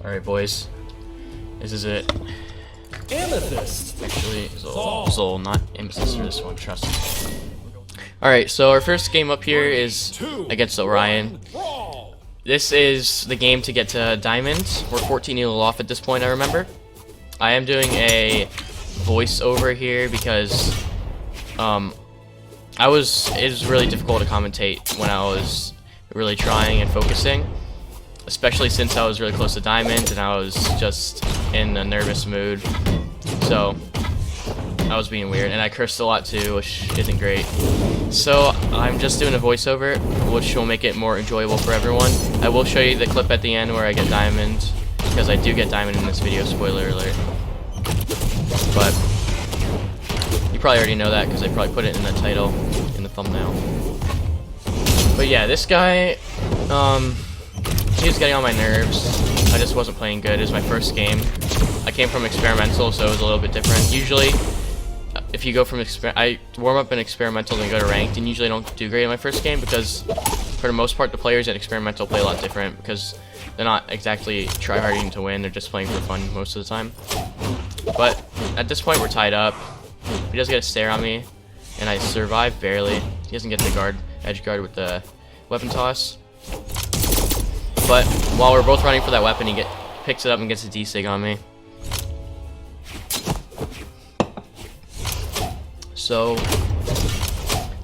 Alright, boys. This is it. Amethyst. Actually, Zol, not Amethyst for this one, trust me. Alright, so our first game up here is against Orion. This is the game to get to Diamond. We're 14-0 off at this point, I remember. I am doing a voiceover here because it was really difficult to commentate when I was really trying and focusing, especially since I was really close to Diamond and I was just in a nervous mood. So I was being weird, and I cursed a lot too, which isn't great. So I'm just doing a voiceover, which will make it more enjoyable for everyone. I will show you the clip at the end where I get Diamond, because I do get Diamond in this video, spoiler alert. But you probably already know that because I probably put it in the title, in the thumbnail. But yeah, this guy, he was getting on my nerves. I just wasn't playing good. It was my first game. I came from experimental, so it was a little bit different. Usually, if you go from I warm up in experimental and go to ranked, and usually don't do great in my first game because, for the most part, the players at experimental play a lot different because they're not exactly tryharding to win. They're just playing for fun most of the time. But at this point, we're tied up. He does get a stare on me, and I survive barely. He doesn't get the edge guard with the weapon toss. But while we're both running for that weapon, he picks it up and gets a D-sig on me. So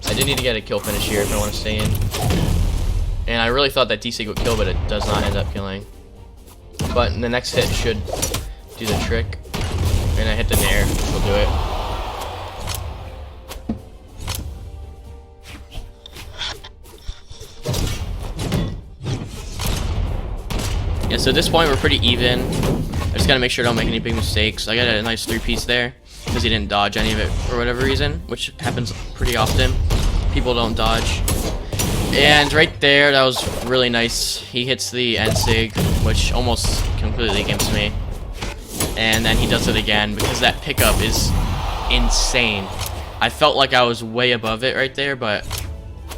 I did need to get a kill finish here if I want to stay in. And I really thought that D-sig would kill, but it does not end up killing. But the next hit should do the trick. And I hit the nair, which will do it. Yeah, so at this point we're pretty even. I just gotta make sure I don't make any big mistakes. I got a nice 3-piece there because he didn't dodge any of it for whatever reason, which happens pretty often. People don't dodge. And right there, that was really nice. He hits the end sig, which almost completely gives me. And then he does it again because that pickup is insane. I felt like I was way above it right there, but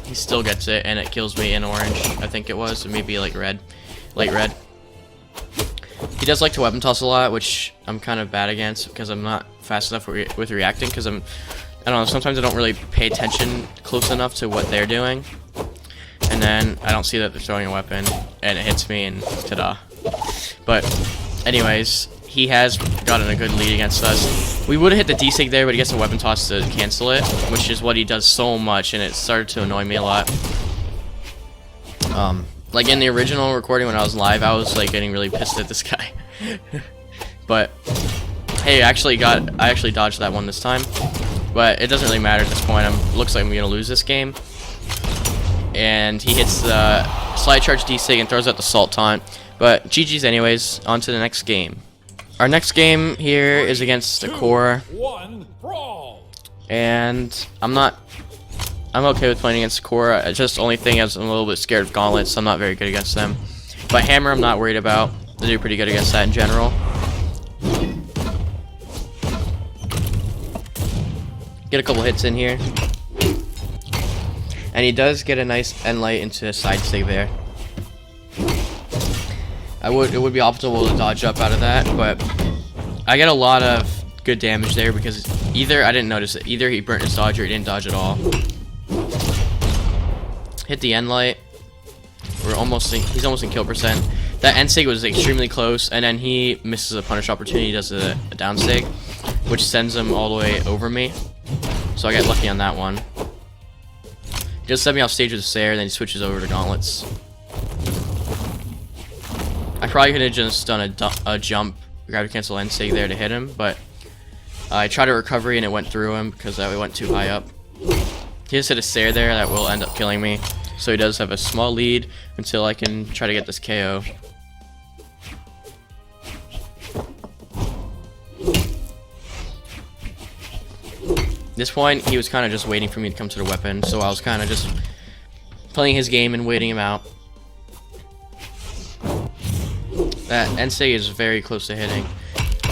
he still gets it and it kills me in orange, I think it was, or maybe like red, light red. He does like to weapon toss a lot, which I'm kind of bad against because I'm not fast enough with reacting because I don't know, sometimes I don't really pay attention close enough to what they're doing. And then I don't see that they're throwing a weapon and it hits me and ta-da. But anyways, he has gotten a good lead against us. We would have hit the D-sig there, but he gets a weapon toss to cancel it, which is what he does so much, and it started to annoy me a lot. Like in the original recording when I was live, I was like getting really pissed at this guy. But hey, I actually dodged that one this time. But it doesn't really matter at this point. Looks like I'm gonna lose this game. And he hits the slide charge D-sig and throws out the salt taunt. But GG's anyways. On to the next game. Our next game here is against the core. And I'm okay with playing against core. Just the only thing is I'm a little bit scared of Gauntlet, so I'm not very good against them. But Hammer I'm not worried about. They do pretty good against that in general. Get a couple hits in here. And he does get a nice end light into a side sig there. It would be optimal to dodge up out of that, but I get a lot of good damage there because either I didn't notice it. Either he burnt his dodge or he didn't dodge at all. Hit the end light. He's almost in kill percent. That end sig was extremely close, and then he misses a punish opportunity. He does a down sig, which sends him all the way over me. So I got lucky on that one. He just set me off stage with a Sair, then he switches over to gauntlets. I probably could have just done a jump, gravity cancel end sig there to hit him, but I tried a recovery and it went through him because we went too high up. He just hit a Sair there that will end up killing me, so he does have a small lead until I can try to get this KO. At this point, he was kind of just waiting for me to come to the weapon, so I was kind of just playing his game and waiting him out. That end sig is very close to hitting,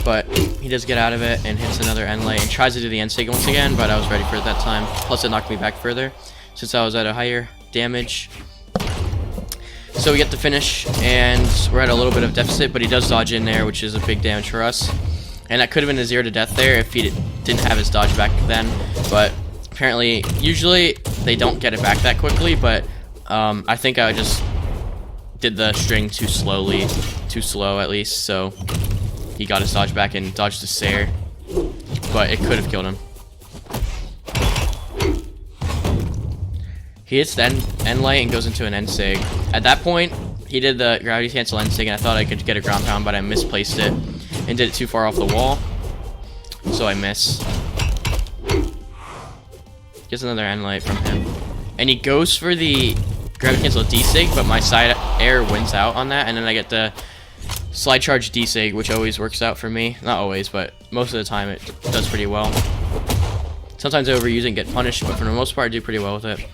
but he does get out of it and hits another end light and tries to do the end sig once again, but I was ready for it that time. Plus, it knocked me back further since I was at a higher damage. So we get the finish, and we're at a little bit of deficit, but he does dodge in there, which is a big damage for us. And that could have been a 0 to death there if he didn't have his dodge back then. But apparently, usually they don't get it back that quickly, but I think I just did the string too slow at least, so he got his dodge back and dodged the Sair, but it could have killed him. He hits the end light and goes into an end sig. At that point, he did the gravity cancel end sig, and I thought I could get a ground pound, but I misplaced it and did it too far off the wall, so I miss. Gets another end light from him, and he goes for the gravity cancel D-sig, but my side air wins out on that, and then I get the slide charge D-sig, which always works out for me. Not always, but most of the time it does pretty well. Sometimes I overuse it and get punished, but for the most part I do pretty well with it.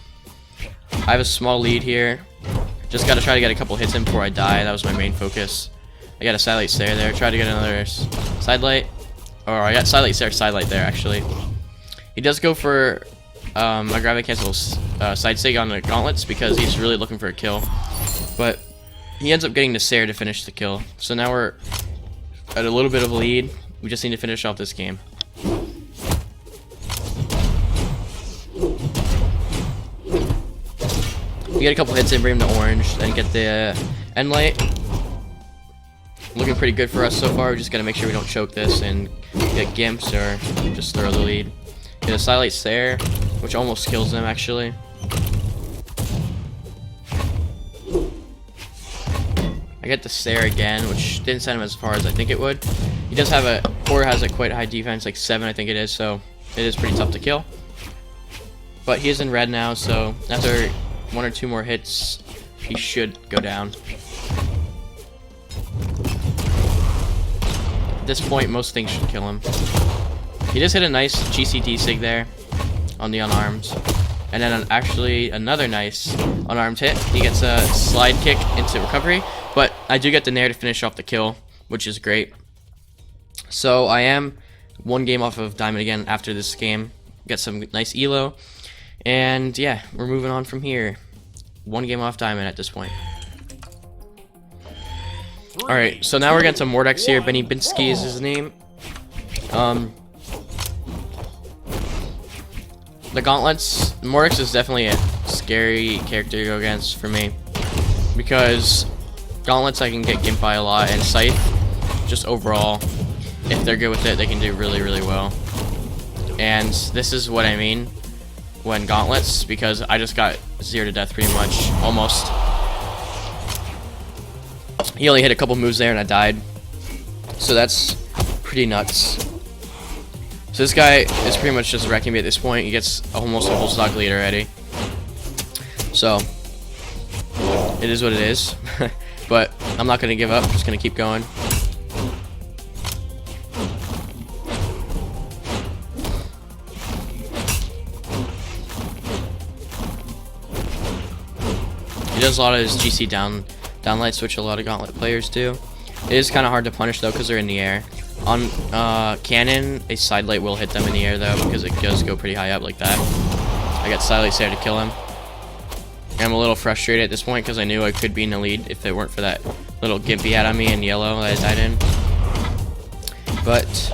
I have a small lead here. Just gotta try to get a couple hits in before I die. That was my main focus. I got a side light Sair there. Try to get another side light. Or I got side light Sair, side light there actually. He does go for a gravity cancel side sig on the gauntlets because he's really looking for a kill. But he ends up getting the Sair to finish the kill. So now we're at a little bit of a lead. We just need to finish off this game. We get a couple hits in, bring him to orange, then get the end light. Looking pretty good for us so far. We just gotta make sure we don't choke this and get gimps or just throw the lead. Get a side light Sair, which almost kills them actually. I get the Sair again, which didn't send him as far as I think it would. He does have a core, has a quite high defense, like 7 I think it is, so it is pretty tough to kill. But he is in red now, so after 1 or 2 more hits, he should go down. At this point, most things should kill him. He just hit a nice GCD sig there on the unarmed. And then actually another nice unarmed hit. He gets a slide kick into recovery, but I do get the nair to finish off the kill, which is great. So I am 1 game off of diamond again after this game. Get some nice elo. And yeah, we're moving on from here. 1 game off diamond at this point. Alright, so now we're getting some Mordex here. Benny Binsky is his name. The gauntlets, Mordex is definitely a scary character to go against for me. Because gauntlets I can get gimped by a lot, and Scythe, just overall, if they're good with it, they can do really, really well. And this is what I mean when gauntlets, because I just got 0 to death pretty much, almost. He only hit a couple moves there and I died. So that's pretty nuts. So this guy is pretty much just wrecking me at this point. He gets almost a whole stock lead already. So it is what it is. But I'm not going to give up. I'm just going to keep going. He does a lot of his GC downlight switch, a lot of gauntlet players do. It is kind of hard to punish though because they're in the air. On cannon, a side light will hit them in the air though because it does go pretty high up like that. I got side light Sair to kill him. And I'm a little frustrated at this point because I knew I could be in the lead if it weren't for that little gimp he had on me in yellow that I died in. But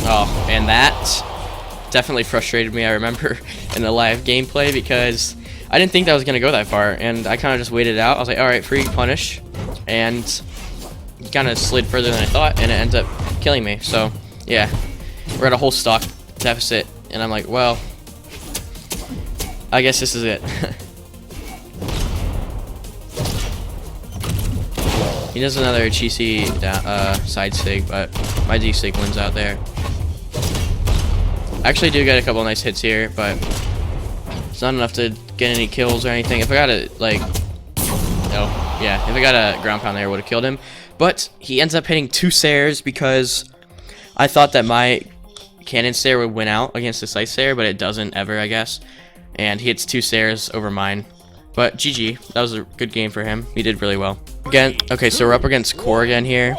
oh, and that definitely frustrated me. I remember in the live gameplay because I didn't think that was going to go that far, and I kind of just waited it out. I was like, alright, free punish, and he kind of slid further than I thought, and it ends up killing me. So, yeah, we're at a whole stock deficit, and I'm like, well, I guess this is it. He does another GC side sig, but my D sig wins out there. I actually do get a couple nice hits here, but it's not enough to get any kills or anything. If I got a, like, oh, yeah, if I got a ground pound there, I would have killed him. But he ends up hitting 2 Sairs because I thought that my cannon Sair would win out against the Scythe Sair, but it doesn't ever, I guess. And he hits 2 Sairs over mine. But GG, that was a good game for him. He did really well. Again, okay, so we're up against Core again here.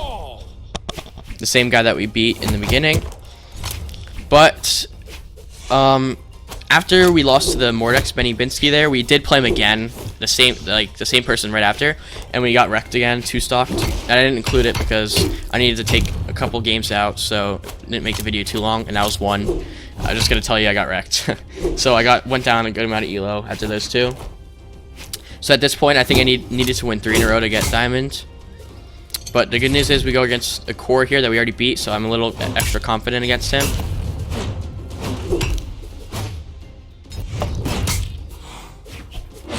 The same guy that we beat in the beginning. But, after we lost to the Mordex Benny Binsky there, we did play him again. the same person right after, and we got wrecked again, 2-stocked. And I didn't include it because I needed to take a couple games out, so I didn't make the video too long, and that was one. I'm just gonna tell you I got wrecked. So I went down a good amount of elo after those 2. So at this point, I think I needed to win 3 in a row to get diamond. But the good news is we go against a core here that we already beat, so I'm a little extra confident against him.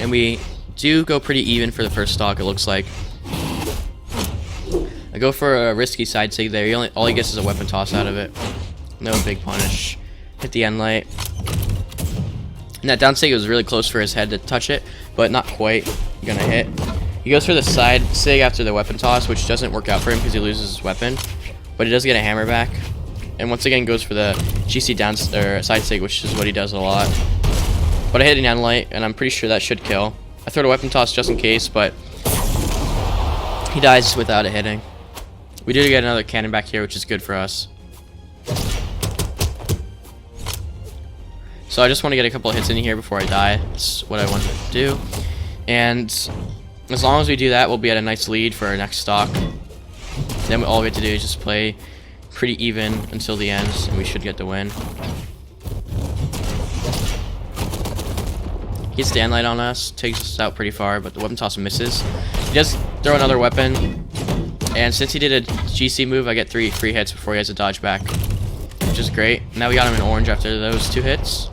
And we do go pretty even for the first stock, it looks like. I go for a risky side sig there. All he gets is a weapon toss out of it. No big punish. Hit the end light. And that down sig was really close for his head to touch it, but not quite gonna hit. He goes for the side sig after the weapon toss, which doesn't work out for him because he loses his weapon. But he does get a hammer back. And once again goes for the GC down or side sig, which is what he does a lot. But I hit an end light, and I'm pretty sure that should kill. I throw the weapon toss just in case, but he dies without it hitting. We do get another cannon back here, which is good for us. So I just want to get a couple of hits in here before I die. That's what I wanted to do. And as long as we do that, we'll be at a nice lead for our next stock. Then all we have to do is just play pretty even until the end, and we should get the win. He gets the end light on us, takes us out pretty far, but the weapon toss misses. He does throw another weapon, and since he did a GC move, I get 3 free hits before he has a dodge back, which is great. Now we got him in orange after those 2 hits.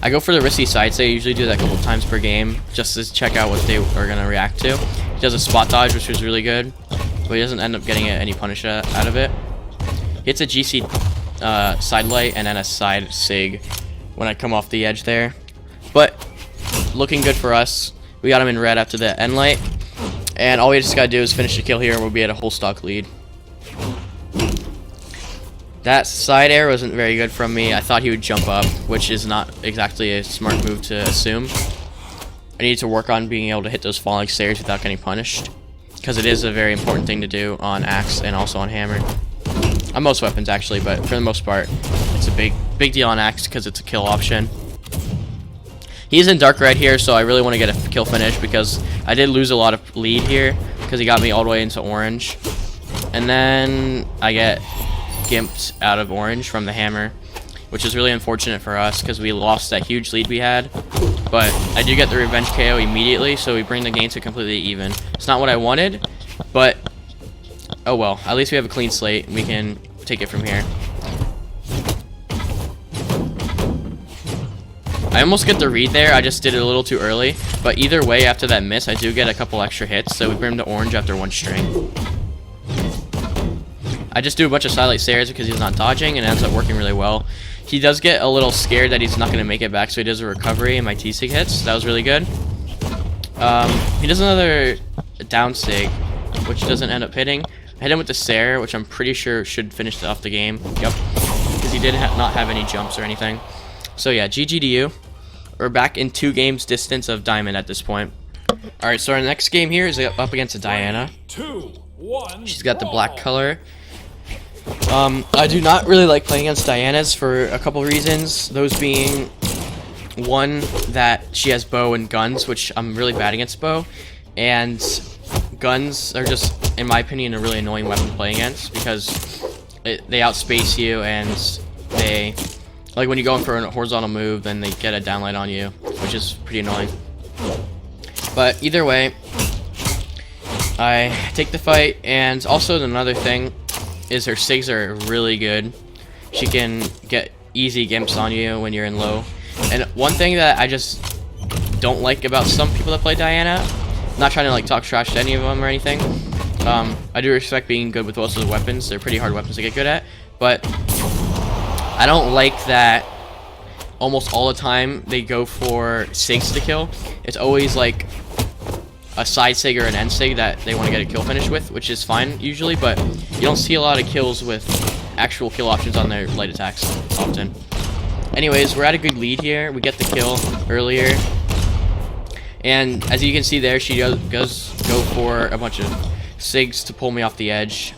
I go for the risky side sig. I usually do that a couple times per game just to check out what they are going to react to. He does a spot dodge, which was really good, but he doesn't end up getting any punish out of it. He hits a GC side light and then a side sig when I come off the edge there. But looking good for us. We got him in red after the end light, and all we just got to do is finish the kill here and we'll be at a whole stock lead. That side air wasn't very good from me. I thought he would jump up, which is not exactly a smart move to assume. I need to work on being able to hit those falling stairs without getting punished, because it is a very important thing to do on axe and also on hammer. On most weapons actually, but for the most part, it's a big deal on axe because it's a kill option. He's in dark red here, so I really want to get a kill finish because I did lose a lot of lead here because he got me all the way into orange. And then I get gimped out of orange from the hammer, which is really unfortunate for us because we lost that huge lead we had. But I do get the revenge KO immediately, so we bring the game to completely even. It's not what I wanted, but oh well. At least we have a clean slate and we can take it from here. I almost get the read there, I just did it a little too early. But either way, after that miss, I do get a couple extra hits, so we bring him to orange after 1 string. I just do a bunch of side light stairs because he's not dodging, and it ends up working really well. He does get a little scared that he's not going to make it back, so he does a recovery, and my T-sig hits. That was really good. He does another down sig, which doesn't end up hitting. I hit him with the Sarah, which I'm pretty sure should finish off the game. Yep, because he did not have any jumps or anything. So yeah, GG to you. We're back in 2 games distance of diamond at this point. Alright, so our next game here is up against a Diana. 2, 1. She's got the black color. I do not really like playing against Dianas for a couple reasons. Those being, one, that she has bow and guns, which I'm really bad against bow. And guns are just, in my opinion, a really annoying weapon to play against because they outspace you, and they, like when you go in for a horizontal move, then they get a downlight on you, which is pretty annoying. But either way, I take the fight, and also another thing is her sigs are really good. She can get easy gimps on you when you're in low. And one thing that I just don't like about some people that play Diana, not trying to like talk trash to any of them or anything, I do respect being good with most of the weapons. They're pretty hard weapons to get good at, but I don't like that almost all the time they go for sigs to kill. It's always like a side sig or an end sig that they want to get a kill finish with, which is fine usually, but you don't see a lot of kills with actual kill options on their light attacks often. Anyways, we're at a good lead here. We get the kill earlier, and as you can see there, she does go for a bunch of sigs to pull me off the edge,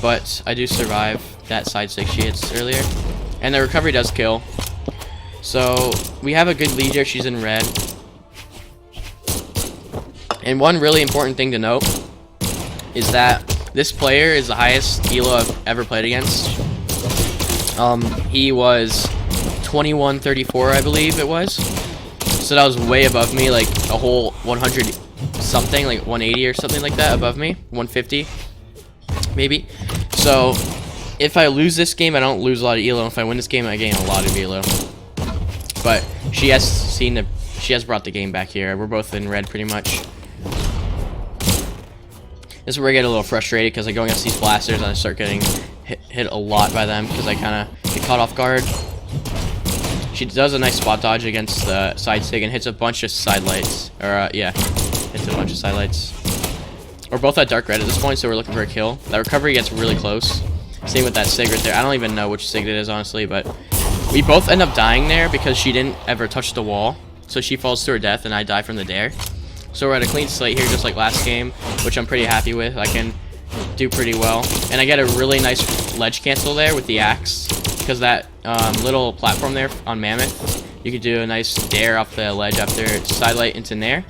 but I do survive that side sig she hits earlier, and the recovery does kill. So we have a good lead here. She's in red. And one really important thing to note is that this player is the highest elo I've ever played against. He was 2134, I believe it was. So that was way above me, like a whole 100 something, like 180 or something like that above me, 150 maybe. So if I lose this game, I don't lose a lot of elo. If I win this game, I gain a lot of elo. But she has brought the game back here. We're both in red pretty much. This is where I get a little frustrated because I go against these blasters and I start getting hit a lot by them because I kind of get caught off guard. She does a nice spot dodge against the side sig and hits a bunch of side lights. Or, yeah, hits a bunch of side lights. We're both at dark red at this point, so we're looking for a kill. That recovery gets really close. Same with that sig right there. I don't even know which sig it is, honestly, but we both end up dying there because she didn't ever touch the wall. So she falls to her death and I die from the dare. So we're at a clean slate here, just like last game, which I'm pretty happy with. I can do pretty well. And I get a really nice ledge cancel there with the axe. Because that little platform there on Mammoth, you could do a nice dare off the ledge after side light into Nair.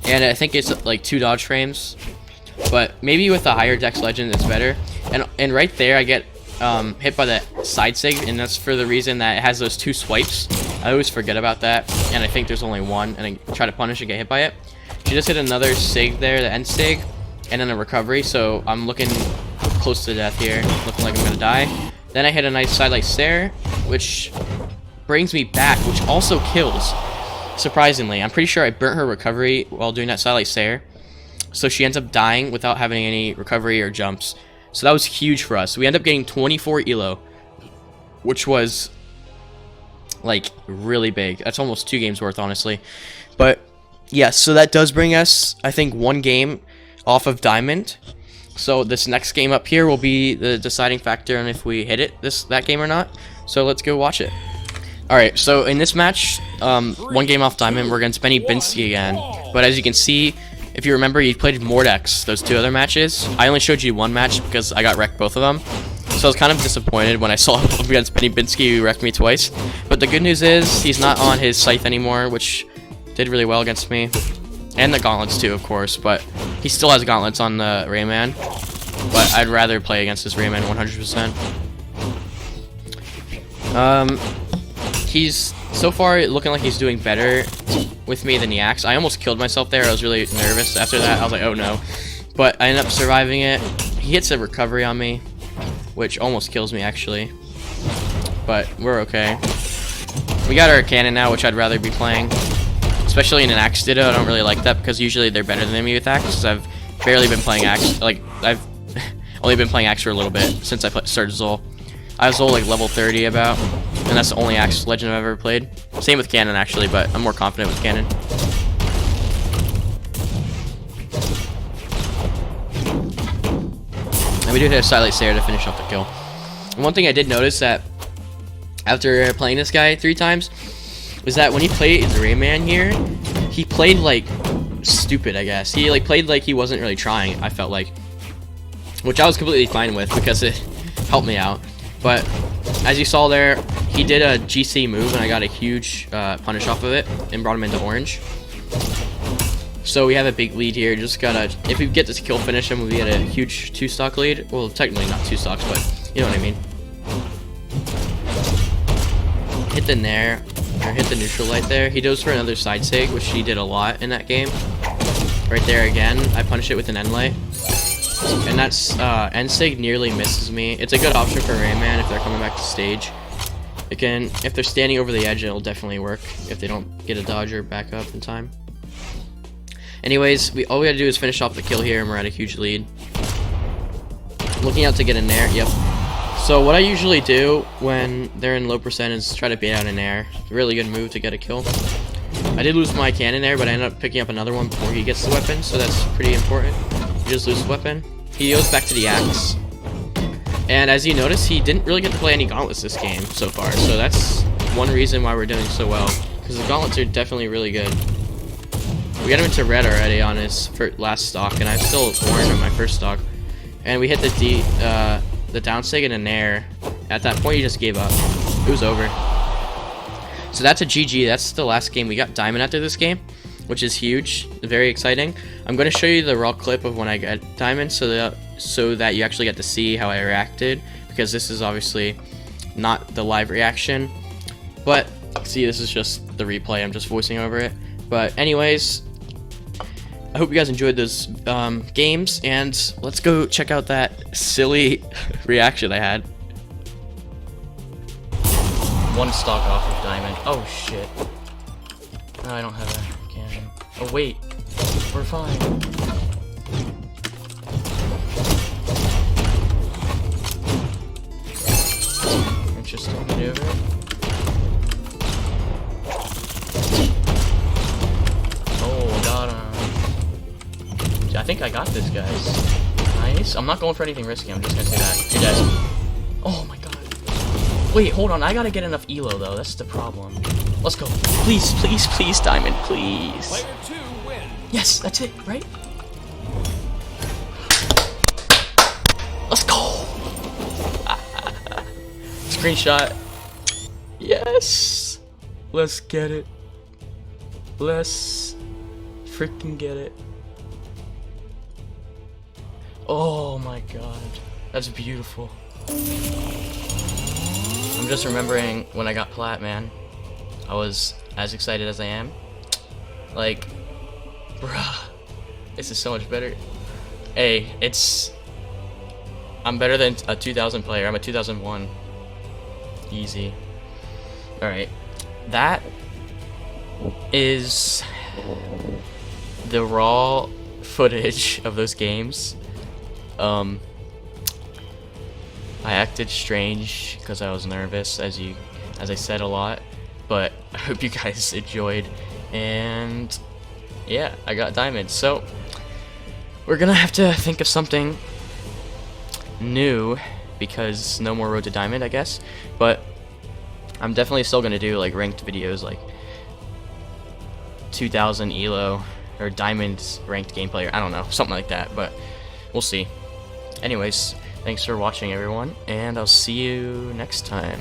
And I think it's like 2 dodge frames. But maybe with the higher dex legend, it's better. And right there, I get hit by the side sig, and that's for the reason that it has those 2 swipes. I always forget about that, and I think there's only one, and I try to punish and get hit by it. She just hit another sig there, the end sig, and then a recovery, so I'm looking close to death here, looking like I'm gonna die. Then I hit a nice side light stare, which brings me back, which also kills, surprisingly. I'm pretty sure I burnt her recovery while doing that side light stare, so she ends up dying without having any recovery or jumps. So that was huge for us. We end up getting 24 elo, which was like really big. That's almost 2 games worth, honestly. But yeah, so that does bring us, I think, 1 game off of diamond. So this next game up here will be the deciding factor on if we hit it that game or not. So let's go watch it. All right, so in this match, 1 game off diamond, we're against Benny Binsky again. But as you can see, if you remember, you played Mordex those 2 other matches. I only showed you 1 match because I got wrecked both of them. So I was kind of disappointed when I saw him against Benny Binsky, who wrecked me twice. But the good news is he's not on his scythe anymore, which did really well against me. And the gauntlets too, of course. But he still has gauntlets on the Rayman. But I'd rather play against this Rayman 100%. He's so far looking like he's doing better with me than the axe. I almost killed myself there. I was really nervous after that. I was like, oh no. But I ended up surviving it. He hits a recovery on me, which almost kills me actually. But we're okay. We got our cannon now, which I'd rather be playing. Especially in an axe ditto. I don't really like that because usually they're better than me with axe. Because I've barely been playing axe. Like, I've only been playing axe for a little bit since I started Zol. I was Zol like level 30 about. And that's the only axe legend I've ever played. Same with cannon actually, but I'm more confident with cannon. And we do hit a side light stare to finish off the kill. And one thing I did notice that after playing this guy 3 times is that when he played the Rayman here, he played like stupid, I guess. He like played like he wasn't really trying, I felt like. Which I was completely fine with because it helped me out. But as you saw there, he did a GC move and I got a huge punish off of it and brought him into orange. So we have a big lead here. Just gotta, if we get this kill finish him, we'll be at a huge 2-stock lead. Well, technically not 2 stocks, but you know what I mean. Hit the Nair, or hit the neutral light there. He goes for another side sig, which he did a lot in that game. Right there again, I punish it with an end light. And that's, end sig nearly misses me. It's a good option for Rayman if they're coming back to stage. It can, if they're standing over the edge, it'll definitely work if they don't get a dodge or back up in time. Anyways, all we gotta do is finish off the kill here and we're at a huge lead. Looking out to get in there, yep. So what I usually do when they're in low percent is try to bait out an air. Really good move to get a kill. I did lose my cannon there, but I ended up picking up another one before he gets the weapon, so that's pretty important. He just loses the weapon. He goes back to the axe. And as you notice, he didn't really get to play any gauntlets this game so far, so that's one reason why we're doing so well. Because the gauntlets are definitely really good. We got him into red already on his last stock, and I still orange on my first stock. And we hit the down sig and a nair. At that point, he just gave up. It was over. So that's a GG. That's the last game. We got diamond after this game, which is huge, very exciting. I'm going to show you the raw clip of when I got diamond so that you actually get to see how I reacted, because this is obviously not the live reaction. But see, this is just the replay. I'm just voicing over it. But anyways, I hope you guys enjoyed those games, and let's go check out that silly reaction I had. One stock off of diamond. Oh shit. No, I don't have a cannon. Oh wait, we're fine. Interesting maneuver. Oh, got him. I think I got this, guys. Nice. I'm not going for anything risky. I'm just gonna say that. Hey guys. Oh my god. Wait, hold on. I gotta get enough elo though. That's the problem. Let's go. Please, please, please, diamond, please. Player 2 win. Yes, that's it, right? Let's go. Screenshot. Yes. Let's get it. Let's freaking get it. Oh my god. That's beautiful. I'm just remembering when I got plat, man. I was as excited as I am. Like, bruh, this is so much better. Hey, I'm better than a 2000 player. I'm a 2001. Easy. Alright. That is the raw footage of those games. I acted strange because I was nervous, as I said a lot, but I hope you guys enjoyed, and yeah, I got diamonds. So we're gonna have to think of something new because no more road to diamond, I guess, but I'm definitely still gonna do like ranked videos, like 2000 elo or diamonds ranked gameplay, or I don't know, something like that, but we'll see. Anyways, thanks for watching, everyone, and I'll see you next time.